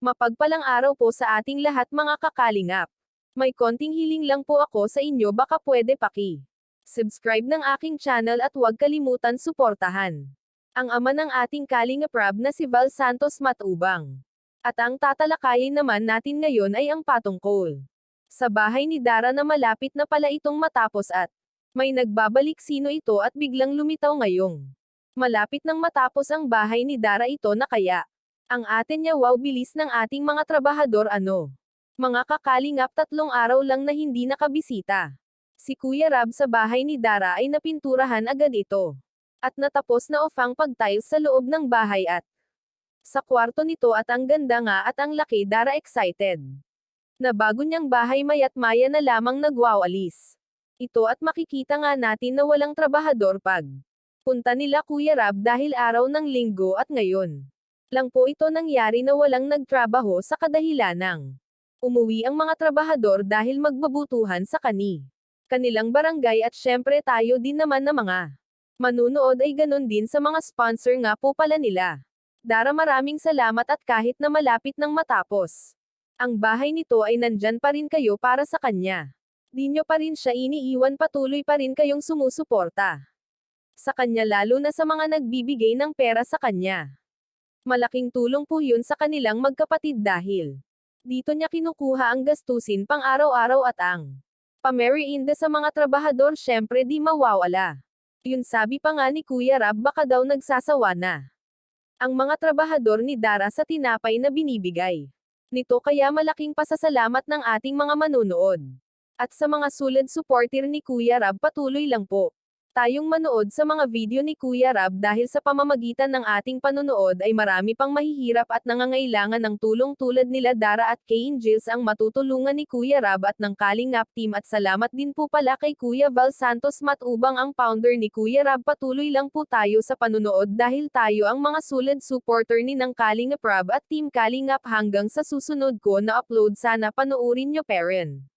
Mapagpalang araw po sa ating lahat mga kakalingap. May konting hiling lang po ako sa inyo, baka pwede subscribe ng aking channel at huwag kalimutan suportahan ang ama ng ating Kalingap Rab na si Val Santos Matubang. At ang tatalakayin naman natin ngayon ay ang patungkol sa bahay ni Dara na malapit na pala itong matapos at may nagbabalik sino ito at biglang lumitaw ngayong malapit nang matapos ang bahay ni Dara ito na kaya ang atin niya wow bilis ng ating mga trabahador Mga kakalingap 3 araw lang na hindi nakabisita. Si Kuya Rab sa bahay ni Dara ay napinturahan agad ito. At natapos na ang pag-tiles sa loob ng bahay at sa kwarto nito at ang ganda nga at ang laki. Dara excited na bago niyang bahay mayat maya na lamang nagwawalis ito at makikita nga natin na walang trabahador pag punta nila Kuya Rab dahil araw ng linggo at ngayon lang po ito nangyari na walang nagtrabaho sa kadahilanang umuwi ang mga trabahador dahil magbabutuhan sa kanilang barangay at syempre tayo din naman na mga manunood ay ganun din sa mga sponsor nga po pala nila. Dara maraming salamat at kahit na malapit nang matapos ang bahay nito ay nandyan pa rin kayo para sa kanya. Di nyo pa rin siya iniiwan, patuloy pa rin kayong sumusuporta sa kanya lalo na sa mga nagbibigay ng pera sa kanya. Malaking tulong po yun sa kanilang magkapatid dahil dito niya kinukuha ang gastusin pang araw-araw at ang pamerienda sa mga trabahador syempre di mawawala. Yun sabi pa nga ni Kuya Rab baka daw nagsasawa na ang mga trabahador ni Dara sa tinapay na binibigay nito kaya malaking pasasalamat ng ating mga manunood. At sa mga sulad supporter ni Kuya Rab patuloy lang po tayong manood sa mga video ni Kuya Rab dahil sa pamamagitan ng ating panunood ay marami pang mahihirap at nangangailangan ng tulong tulad nila Dara at kay Angels ang matutulungan ni Kuya Rab at ng Kalingap team at salamat din po pala kay Kuya Val Santos Matubang ang founder ni Kuya Rab. Patuloy lang po tayo sa panunood dahil tayo ang mga sulad supporter ni ng Kalingap Rab at Team Kalingap hanggang sa susunod ko na upload sana panoorin nyo paren.